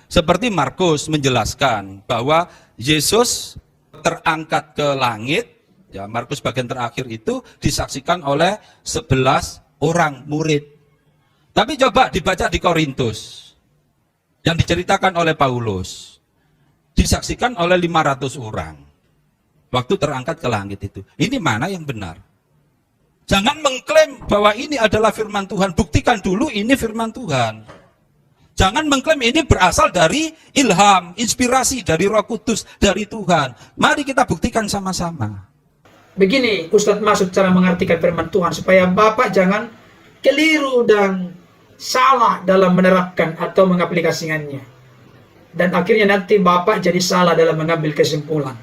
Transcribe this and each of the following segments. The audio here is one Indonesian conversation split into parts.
Seperti Markus menjelaskan bahwa Yesus terangkat ke langit, ya Markus bagian terakhir itu disaksikan oleh 11 orang murid. Tapi coba dibaca di Korintus, yang diceritakan oleh Paulus, disaksikan oleh 500 orang. Waktu terangkat ke langit itu. Ini mana yang benar? Jangan mengklaim bahwa ini adalah firman Tuhan. Buktikan dulu ini firman Tuhan. Jangan mengklaim ini berasal dari ilham, inspirasi dari Roh Kudus, dari Tuhan. Mari kita buktikan sama-sama. Begini Ustadz Masud cara mengartikan firman Tuhan supaya Bapak jangan keliru dan salah dalam menerapkan atau mengaplikasikannya. Dan akhirnya nanti Bapak jadi salah dalam mengambil kesimpulan.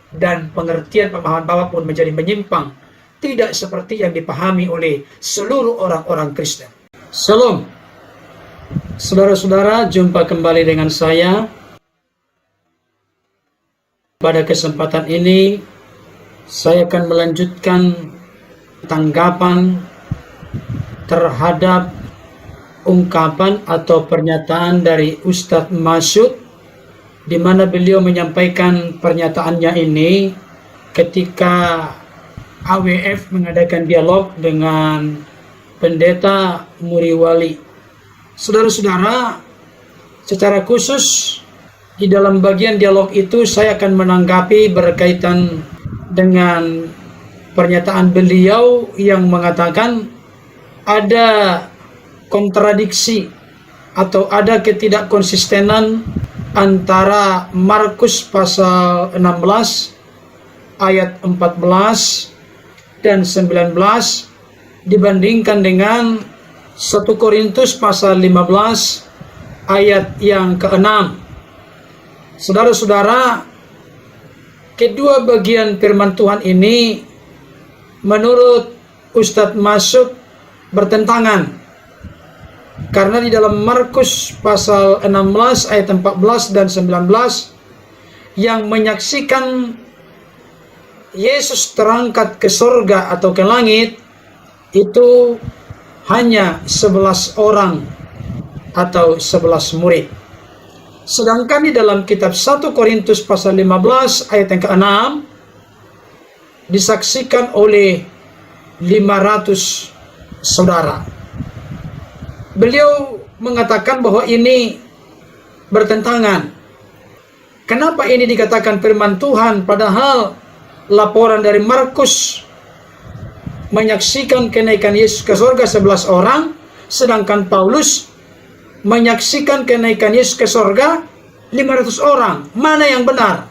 Dan pengertian pemahaman Bapak pun menjadi menyimpang. Tidak seperti yang dipahami oleh seluruh orang-orang Kristen. Salam. Saudara-saudara, jumpa kembali dengan saya. Pada kesempatan ini, saya akan melanjutkan tanggapan terhadap ungkapan atau pernyataan dari Ustadz Masud, di mana beliau menyampaikan pernyataannya ini ketika AWF mengadakan dialog dengan Pendeta Muriwali. Saudara-saudara, secara khusus di dalam bagian dialog itu saya akan menanggapi berkaitan dengan pernyataan beliau yang mengatakan ada kontradiksi atau ada ketidakkonsistenan antara Markus pasal 16 ayat 14 dan 19 dibandingkan dengan 1 Korintus pasal 15 ayat yang ke-6. Saudara-saudara, kedua bagian firman Tuhan ini menurut Ustadz Masud bertentangan. Karena di dalam Markus pasal 16 ayat 14 dan 19 yang menyaksikan Yesus terangkat ke surga atau ke langit itu hanya 11 orang atau 11 murid. Sedangkan di dalam kitab 1 Korintus pasal 15 ayat yang ke-6 disaksikan oleh 500 saudara. Beliau mengatakan bahwa ini bertentangan. Kenapa ini dikatakan firman Tuhan padahal laporan dari Markus menyaksikan kenaikan Yesus ke surga 11 orang, sedangkan Paulus menyaksikan kenaikan Yesus ke surga 500 orang. Mana yang benar?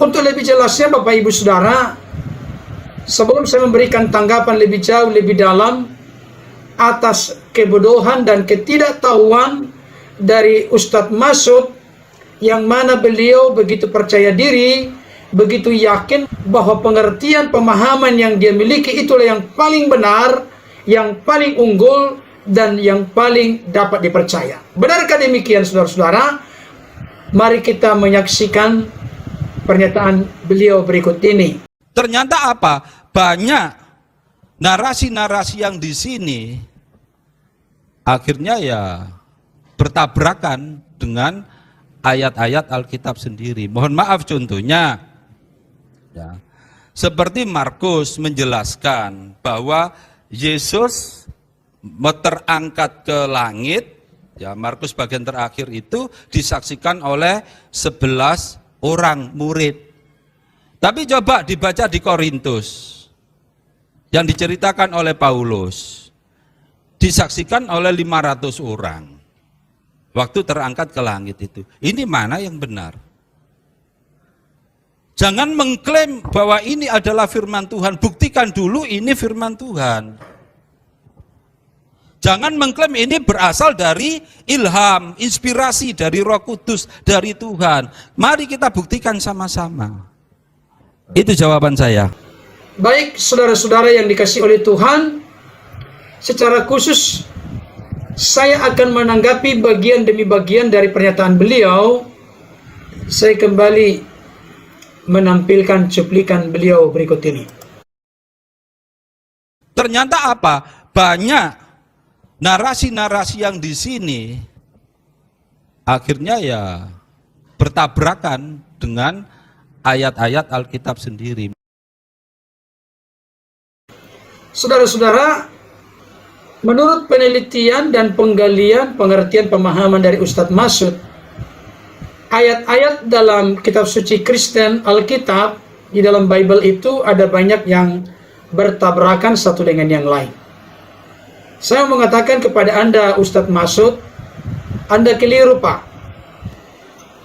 Untuk lebih jelasnya Bapak Ibu Saudara, sebelum saya memberikan tanggapan lebih jauh, lebih dalam atas kebodohan dan ketidaktahuan dari Ustadz Masud, yang mana beliau begitu percaya diri, begitu yakin bahwa pengertian pemahaman yang dia miliki itulah yang paling benar, yang paling unggul, dan yang paling dapat dipercaya. Benarkah demikian saudara-saudara? Mari kita menyaksikan pernyataan beliau berikut ini. Ternyata apa? Banyak narasi-narasi yang di sini akhirnya ya bertabrakan dengan ayat-ayat Alkitab sendiri. Mohon maaf contohnya, ya, seperti Markus menjelaskan bahwa Yesus terangkat ke langit, ya Markus bagian terakhir itu disaksikan oleh 11 orang murid. Tapi coba dibaca di Korintus, yang diceritakan oleh Paulus, disaksikan oleh 500 orang. Waktu terangkat ke langit itu. Ini mana yang benar? Jangan mengklaim bahwa ini adalah firman Tuhan. Buktikan dulu ini firman Tuhan. Jangan mengklaim ini berasal dari ilham, inspirasi dari Roh Kudus, dari Tuhan. Mari kita buktikan sama-sama. Itu jawaban saya. Baik saudara-saudara yang dikasihi oleh Tuhan, secara khusus saya akan menanggapi bagian demi bagian dari pernyataan beliau. Saya kembali menampilkan cuplikan beliau berikut ini. Ternyata apa? Banyak narasi-narasi yang di sini akhirnya ya bertabrakan dengan ayat-ayat Alkitab sendiri. Saudara-saudara, menurut penelitian dan penggalian pengertian pemahaman dari Ustadz Masud, ayat-ayat dalam kitab suci Kristen Alkitab di dalam Bible itu ada banyak yang bertabrakan satu dengan yang lain. Saya mengatakan kepada Anda, Ustadz Masud, Anda keliru, Pak.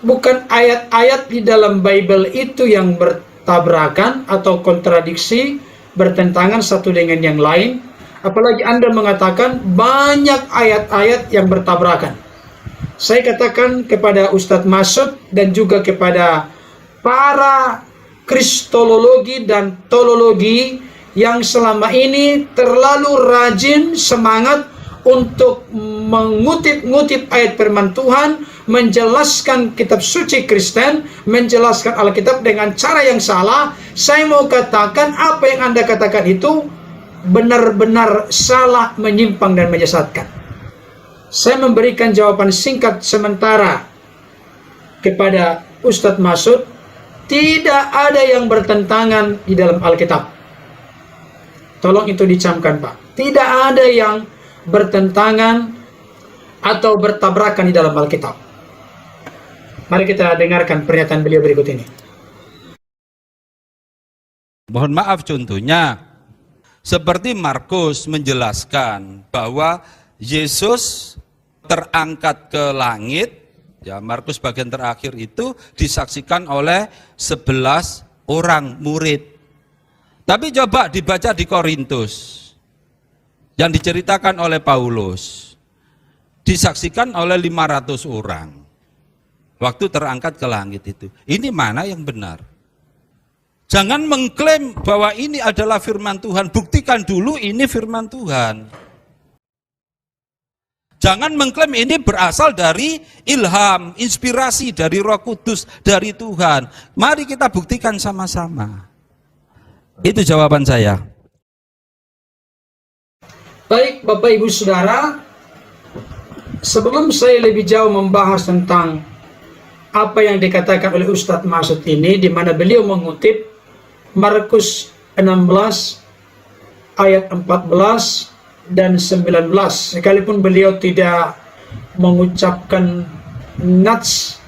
Bukan ayat-ayat di dalam Bible itu yang bertabrakan atau kontradiksi, bertentangan satu dengan yang lain. Apalagi Anda mengatakan banyak ayat-ayat yang bertabrakan. Saya katakan kepada Ustadz Masud dan juga kepada para kristologi dan teologi yang selama ini terlalu rajin semangat untuk mengutip-ngutip ayat firman Tuhan, menjelaskan kitab suci Kristen, menjelaskan Alkitab dengan cara yang salah. Saya mau katakan apa yang Anda katakan itu benar-benar salah, menyimpang dan menyesatkan. Saya memberikan jawaban singkat sementara kepada Ustadz Masud, tidak ada yang bertentangan di dalam Alkitab. Tolong itu dicamkan, Pak. Tidak ada yang bertentangan atau bertabrakan di dalam Alkitab. Mari kita dengarkan pernyataan beliau berikut ini. Mohon maaf, contohnya seperti Markus menjelaskan bahwa Yesus terangkat ke langit, ya, Markus bagian terakhir itu disaksikan oleh 11 orang murid. Tapi coba dibaca di Korintus yang diceritakan oleh Paulus, disaksikan oleh 500 orang waktu terangkat ke langit itu. Ini mana yang benar? Jangan mengklaim bahwa ini adalah firman Tuhan, buktikan dulu ini firman Tuhan. Jangan mengklaim ini berasal dari ilham, inspirasi dari Roh Kudus, dari Tuhan. Mari kita buktikan sama-sama. Itu jawaban saya. Baik, Bapak Ibu Saudara, sebelum saya lebih jauh membahas tentang apa yang dikatakan oleh Ustadz Masud ini, di mana beliau mengutip Markus 16 ayat 14 dan 19, sekalipun beliau tidak mengucapkan nats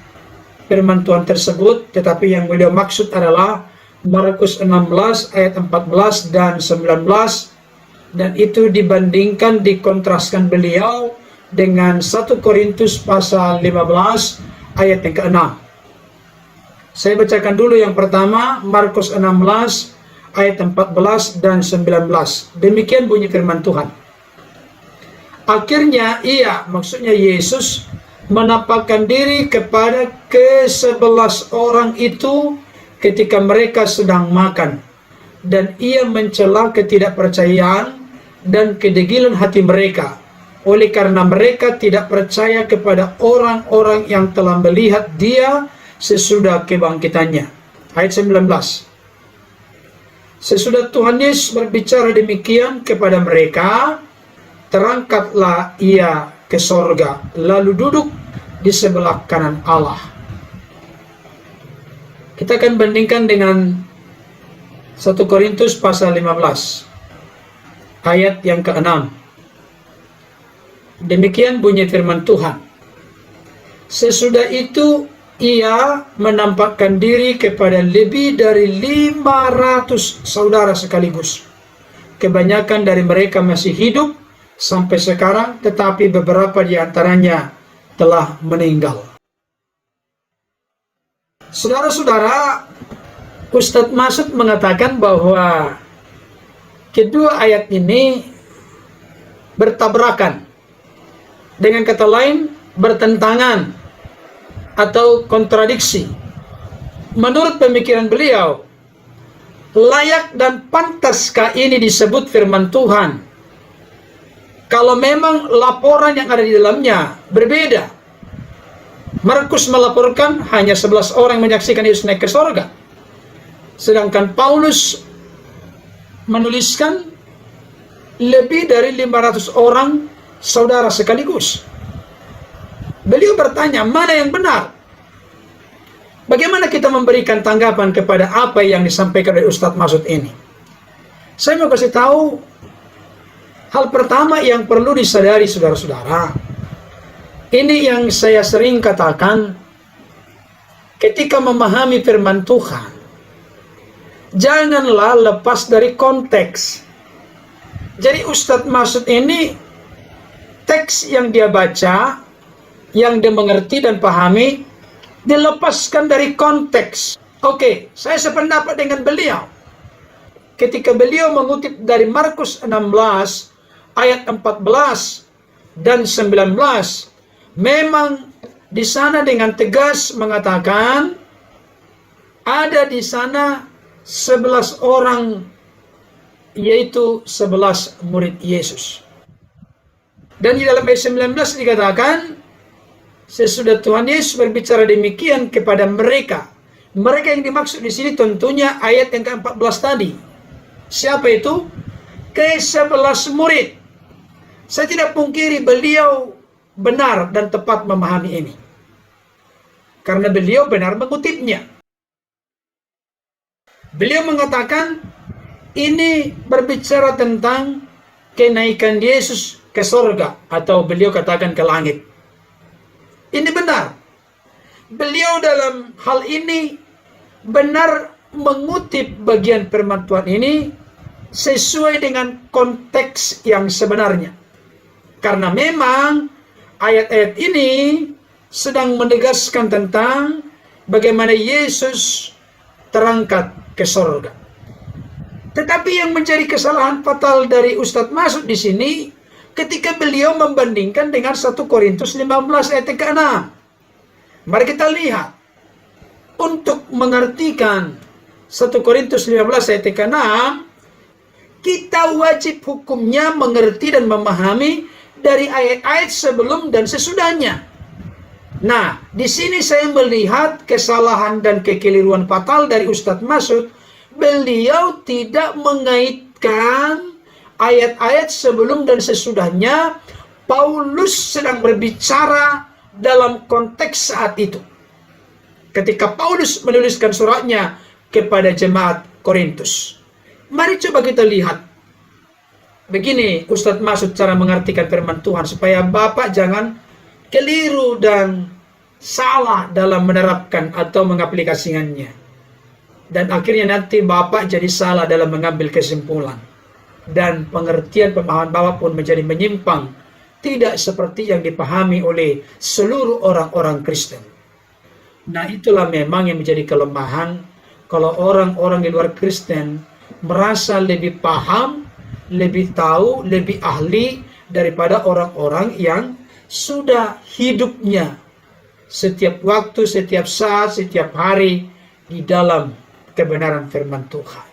firman Tuhan tersebut, tetapi yang beliau maksud adalah Markus 16 ayat 14 dan 19, dan itu dibandingkan, dikontraskan beliau dengan 1 Korintus pasal 15 ayat yang ke-6. Saya bacakan dulu yang pertama, Markus 16 ayat 14 dan 19. Demikian bunyi firman Tuhan. Akhirnya ia, maksudnya Yesus, menampakkan diri kepada ke-11 orang itu ketika mereka sedang makan, dan ia mencela ketidakpercayaan dan kedegilan hati mereka, oleh karena mereka tidak percaya kepada orang-orang yang telah melihat dia sesudah kebangkitannya. Ayat 19. Sesudah Tuhan Yesus berbicara demikian kepada mereka, terangkatlah ia ke sorga, lalu duduk di sebelah kanan Allah. Kita akan bandingkan dengan 1 Korintus pasal 15 ayat yang ke-6. Demikian bunyi firman Tuhan. Sesudah itu ia menampakkan diri kepada lebih dari 500 saudara sekaligus. Kebanyakan dari mereka masih hidup sampai sekarang, tetapi beberapa di antaranya telah meninggal. Saudara-saudara, Ustadz Masud mengatakan bahwa kedua ayat ini bertabrakan. Dengan kata lain, bertentangan atau kontradiksi. Menurut pemikiran beliau, layak dan pantaskah ini disebut firman Tuhan kalau memang laporan yang ada di dalamnya berbeda? Markus melaporkan hanya 11 orang menyaksikan Yesus naik ke sorga, sedangkan Paulus menuliskan lebih dari 500 orang saudara sekaligus. Beliau bertanya, mana yang benar? Bagaimana kita memberikan tanggapan kepada apa yang disampaikan oleh Ustadz Masud ini? Saya mau kasih tahu, hal pertama yang perlu disadari saudara-saudara, ini yang saya sering katakan ketika memahami firman Tuhan, janganlah lepas dari konteks. Jadi Ustadz Masud ini, teks yang dia baca, yang dia mengerti dan pahami, dilepaskan dari konteks. Oke, saya sependapat dengan beliau. Ketika beliau mengutip dari Markus 16 ayat 14 dan 19, memang di sana dengan tegas mengatakan ada di sana 11 orang, yaitu 11 murid Yesus. Dan di dalam ayat 19 dikatakan, sesudah Tuhan Yesus berbicara demikian kepada mereka. Mereka yang dimaksud di sini tentunya ayat yang ke-14 tadi. Siapa itu? Ke-11 murid. Saya tidak pungkiri beliau benar dan tepat memahami ini, karena beliau benar mengutipnya. Beliau mengatakan ini berbicara tentang kenaikan Yesus ke surga, atau beliau katakan ke langit. Ini benar. Beliau dalam hal ini benar mengutip bagian firman Tuhan ini sesuai dengan konteks yang sebenarnya. Karena memang ayat-ayat ini sedang menegaskan tentang bagaimana Yesus terangkat ke surga. Tetapi yang menjadi kesalahan fatal dari Ustadz Masud di sini, ketika beliau membandingkan dengan 1 Korintus 15 ayat ke-6. Mari kita lihat. Untuk mengartikan 1 Korintus 15 ayat ke-6, kita wajib hukumnya mengerti dan memahami dari ayat-ayat sebelum dan sesudahnya. Nah, di sini saya melihat kesalahan dan kekeliruan fatal dari Ustadz Masud. Beliau tidak mengaitkan ayat-ayat sebelum dan sesudahnya. Paulus sedang berbicara dalam konteks saat itu, ketika Paulus menuliskan suratnya kepada jemaat Korintus. Mari coba kita lihat. Begini Ustadz Masud cara mengartikan firman Tuhan, supaya Bapak jangan keliru dan salah dalam menerapkan atau mengaplikasikannya, dan akhirnya nanti Bapak jadi salah dalam mengambil kesimpulan, dan pengertian pemahaman Bapak pun menjadi menyimpang, tidak seperti yang dipahami oleh seluruh orang-orang Kristen. Nah, itulah memang yang menjadi kelemahan kalau orang-orang di luar Kristen merasa lebih paham, lebih tahu, lebih ahli daripada orang-orang yang sudah hidupnya setiap waktu, setiap saat, setiap hari di dalam kebenaran firman Tuhan.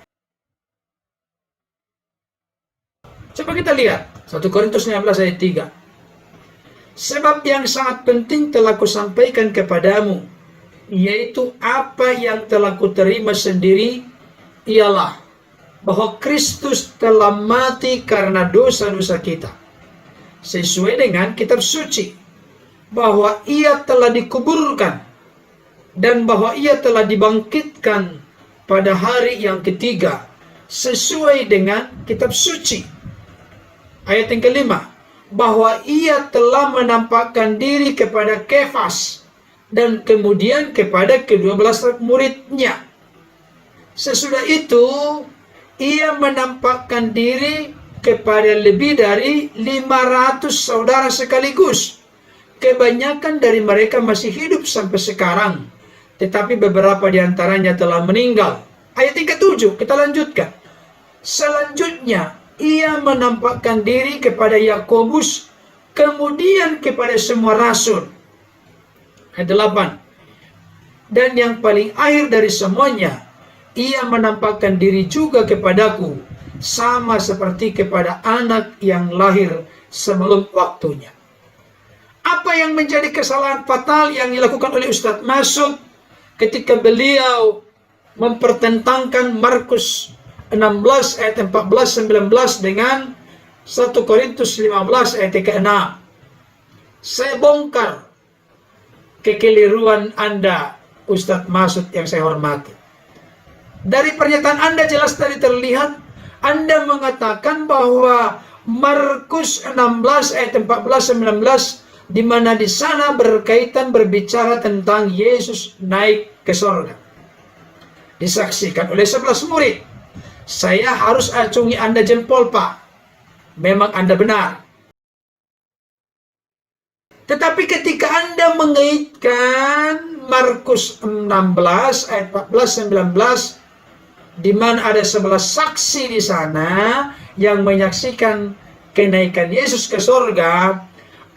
Coba kita lihat 1 Korintus 15 ayat 3. Sebab yang sangat penting telah kusampaikan kepadamu, yaitu apa yang telah kuterima sendiri, ialah bahwa Kristus telah mati karena dosa-dosa kita, sesuai dengan kitab suci, bahwa ia telah dikuburkan, dan bahwa ia telah dibangkitkan pada hari yang ketiga, sesuai dengan kitab suci. Ayat yang kelima, bahwa ia telah menampakkan diri kepada Kefas, dan kemudian kepada ke-12 muridnya. Sesudah itu, ia menampakkan diri kepada lebih dari 500 saudara sekaligus. Kebanyakan dari mereka masih hidup sampai sekarang, tetapi beberapa di antaranya telah meninggal. Ayat yang ke-7, kita lanjutkan. Selanjutnya, ia menampakkan diri kepada Yakobus, kemudian kepada semua rasul. Ayat 8. Dan yang paling akhir dari semuanya, ia menampakkan diri juga kepadaku, sama seperti kepada anak yang lahir sebelum waktunya. Apa yang menjadi kesalahan fatal yang dilakukan oleh Ustadz Masud ketika beliau mempertentangkan Markus 16 ayat 14-19 dengan 1 Korintus 15 ayat ke-6. Saya bongkar kekeliruan Anda, Ustadz Masud yang saya hormati. Dari pernyataan Anda jelas tadi terlihat, Anda mengatakan bahwa Markus 16 ayat 14-19, di mana di sana berbicara tentang Yesus naik ke sorga. Disaksikan oleh 11 murid. Saya harus acungi Anda jempol, Pak. Memang Anda benar. Tetapi ketika Anda mengaitkan Markus 16 ayat 14-19, di mana ada 11 saksi di sana yang menyaksikan kenaikan Yesus ke sorga,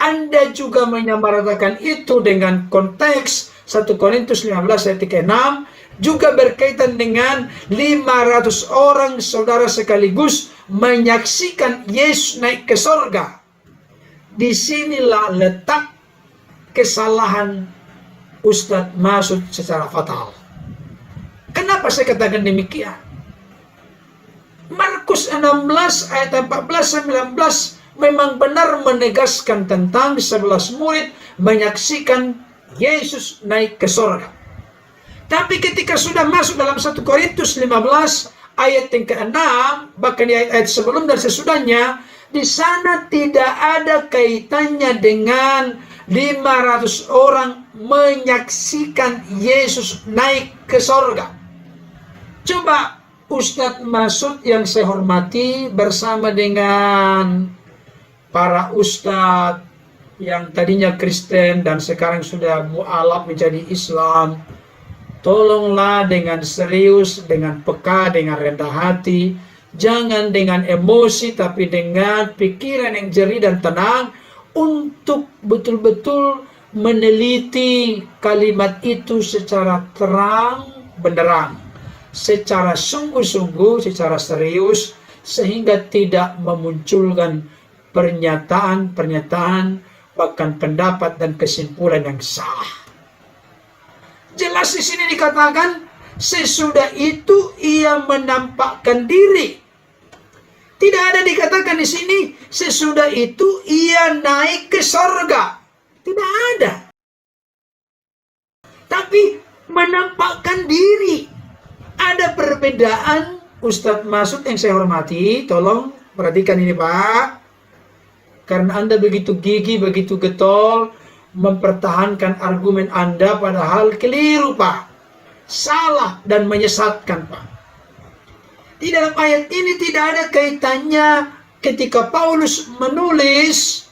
Anda juga menyamaratakan itu dengan konteks 1 Korintus 15 ayat 6, juga berkaitan dengan 500 orang saudara sekaligus menyaksikan Yesus naik ke sorga. Disinilah letak kesalahan Ustadz Masud secara fatal. Kenapa saya katakan demikian? Markus 16 ayat 14-19 memang benar menegaskan tentang 11 murid menyaksikan Yesus naik ke sorga. Tapi ketika sudah masuk dalam 1 Korintus 15 ayat yang ke-6, bahkan di ayat sebelum dan sesudahnya, di sana tidak ada kaitannya dengan 500 orang menyaksikan Yesus naik ke sorga. Coba Ustadz Masud yang saya hormati bersama dengan para ustadz yang tadinya Kristen dan sekarang sudah mu'alaf menjadi Islam, tolonglah dengan serius, dengan peka, dengan rendah hati, jangan dengan emosi, tapi dengan pikiran yang jernih dan tenang untuk betul-betul meneliti kalimat itu secara terang benderang, secara sungguh-sungguh, secara serius, sehingga tidak memunculkan pernyataan-pernyataan, bahkan pendapat dan kesimpulan yang salah. Jelas di sini dikatakan, sesudah itu ia menampakkan diri. Tidak ada dikatakan di sini, sesudah itu ia naik ke sorga. Tidak ada. Tapi menampakkan diri. Ada perbedaan, Ustadz Masud yang saya hormati, tolong perhatikan ini, Pak. Karena Anda begitu gigih, begitu getol mempertahankan argumen Anda, padahal keliru, Pak. Salah dan menyesatkan, Pak. Di dalam ayat ini tidak ada kaitannya ketika Paulus menulis,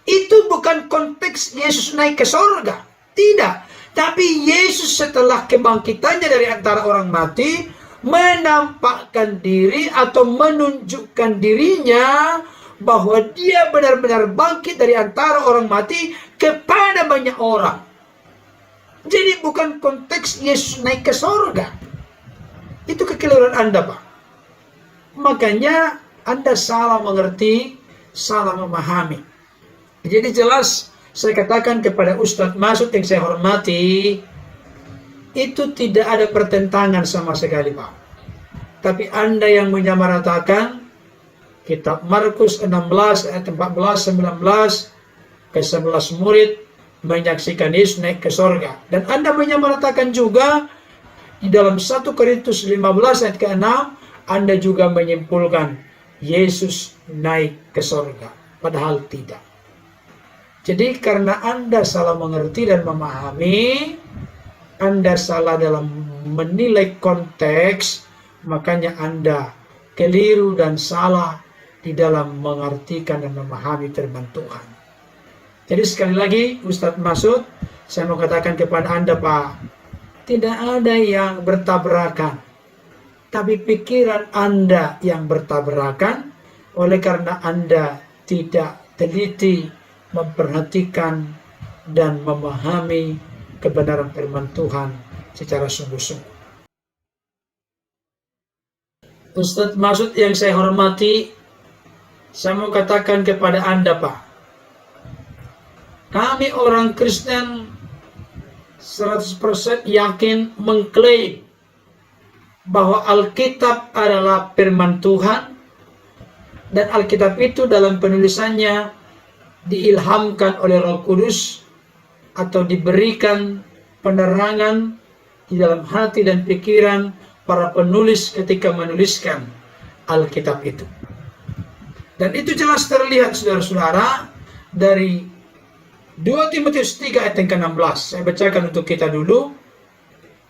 itu bukan konteks Yesus naik ke sorga. Tidak. Tapi Yesus setelah kebangkitannya dari antara orang mati, menampakkan diri atau menunjukkan dirinya bahwa dia benar-benar bangkit dari antara orang mati kepada banyak orang. Jadi bukan konteks Yesus naik ke sorga. Itu kekeliruan Anda, Pak. Makanya Anda salah mengerti, salah memahami. Jadi jelas saya katakan kepada Ustadz Masud yang saya hormati, itu tidak ada pertentangan sama sekali, Pak. Tapi Anda yang menyamaratakan kitab Markus 16 ayat 14-19, ke 11 murid menyaksikan Yesus naik ke sorga. Dan Anda menyamaratakan juga di dalam 1 Korintus 15 ayat ke-6, Anda juga menyimpulkan Yesus naik ke sorga. Padahal tidak. Jadi karena Anda salah mengerti dan memahami, Anda salah dalam menilai konteks, makanya Anda keliru dan salah di dalam mengartikan dan memahami firman Tuhan. Jadi sekali lagi Ustadz Masud, saya mau katakan kepada Anda, Pak, tidak ada yang bertabrakan, tapi pikiran Anda yang bertabrakan oleh karena Anda tidak teliti memperhatikan dan memahami kebenaran firman Tuhan secara sungguh-sungguh. Ustadz Masud yang saya hormati, saya mau katakan kepada Anda, Pak, kami orang Kristen 100% yakin mengklaim bahwa Alkitab adalah firman Tuhan, dan Alkitab itu dalam penulisannya diilhamkan oleh Roh Kudus atau diberikan penerangan di dalam hati dan pikiran para penulis ketika menuliskan Alkitab itu. Dan itu jelas terlihat saudara-saudara dari 2 Timotius 3 ayat yang ke-16. Saya bacakan untuk kita dulu,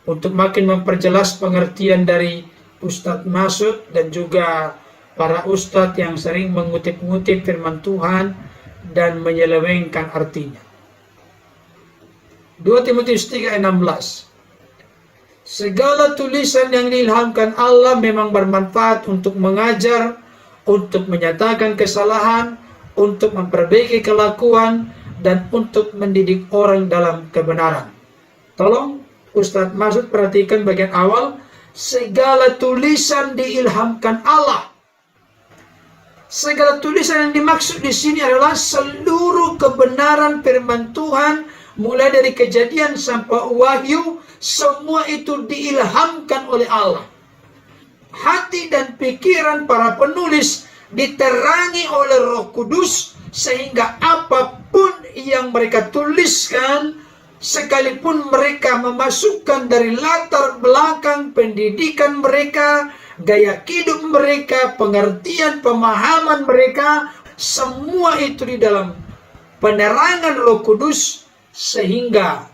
untuk makin memperjelas pengertian dari Ustadz Masud dan juga para ustadz yang sering mengutip-ngutip firman Tuhan dan menyelewengkan artinya. 2 Timotius 3 ayat 16. Segala tulisan yang diilhamkan Allah memang bermanfaat untuk mengajar, untuk menyatakan kesalahan, untuk memperbaiki kelakuan, dan untuk mendidik orang dalam kebenaran. Tolong Ustadz Masud perhatikan bagian awal. Segala tulisan diilhamkan Allah. Segala tulisan yang dimaksud di sini adalah seluruh kebenaran firman Tuhan, mulai dari Kejadian sampai Wahyu, semua itu diilhamkan oleh Allah. Hati dan pikiran para penulis diterangi oleh Roh Kudus, sehingga apapun yang mereka tuliskan, sekalipun mereka memasukkan dari latar belakang pendidikan mereka, gaya hidup mereka, pengertian, pemahaman mereka, semua itu di dalam penerangan Roh Kudus, sehingga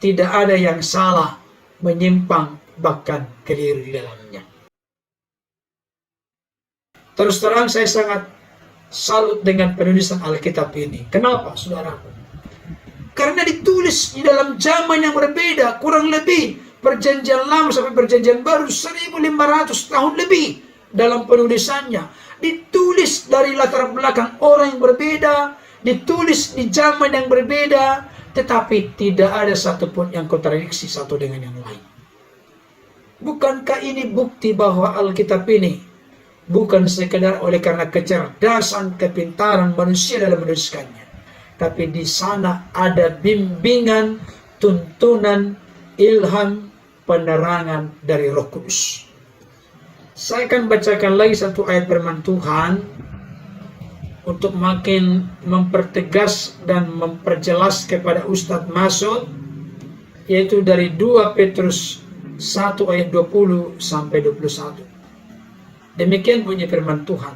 tidak ada yang salah, menyimpang, bahkan keliru di dalamnya. Terus terang saya sangat salut dengan penulisan Alkitab ini. Kenapa, saudaraku? Karena ditulis di dalam zaman yang berbeda, kurang lebih Perjanjian Lama sampai Perjanjian Baru 1500 tahun lebih dalam penulisannya. Ditulis dari latar belakang orang yang berbeda, ditulis di zaman yang berbeda, tetapi tidak ada satupun yang kontradiksi satu dengan yang lain. Bukankah ini bukti bahwa Alkitab ini bukan sekedar oleh karena kecerdasan, kepintaran manusia dalam menuliskannya, tapi di sana ada bimbingan, tuntunan, ilham, penerangan dari Roh Kudus. Saya akan bacakan lagi satu ayat firman Tuhan untuk makin mempertegas dan memperjelas kepada Ustadz Masud, yaitu dari 2 Petrus 1 ayat 20 sampai 21. Demikian bunyi firman Tuhan.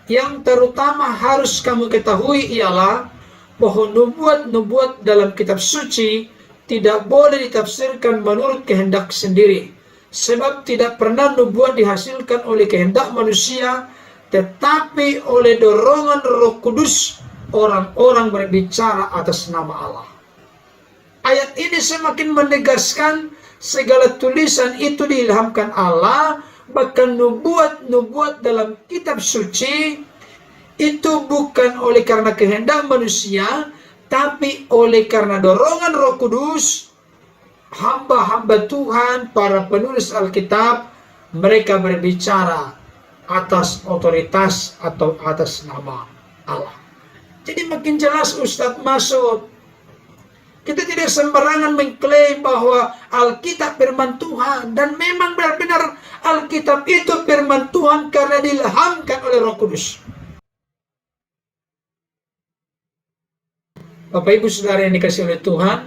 Yang terutama harus kamu ketahui ialah bahwa nubuat-nubuat dalam kitab suci tidak boleh ditafsirkan menurut kehendak sendiri, sebab tidak pernah nubuat dihasilkan oleh kehendak manusia, tetapi oleh dorongan Roh Kudus orang-orang berbicara atas nama Allah. Ayat ini semakin menegaskan segala tulisan itu diilhamkan Allah, bahkan nubuat-nubuat dalam kitab suci itu bukan oleh karena kehendak manusia, tapi oleh karena dorongan Roh Kudus. Hamba-hamba Tuhan, para penulis Alkitab, mereka berbicara atas otoritas atau atas nama Allah. Jadi makin jelas Ustadz Masud, kita tidak sembarangan mengklaim bahwa Alkitab firman Tuhan, dan memang benar-benar Alkitab itu firman Tuhan karena diilhamkan oleh Roh Kudus. Bapak Ibu Saudara yang dikasihi oleh Tuhan,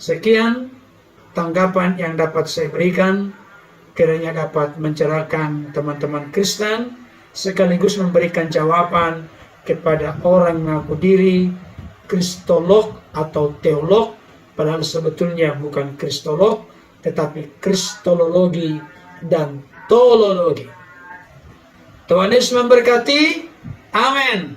sekian tanggapan yang dapat saya berikan, kiranya dapat mencerahkan teman-teman Kristen, sekaligus memberikan jawaban kepada orang mengaku diri Kristolog atau teolog, padahal sebetulnya bukan Kristolog, tetapi Kristologi dan Teologi. Tuhan Yesus memberkati. Amin.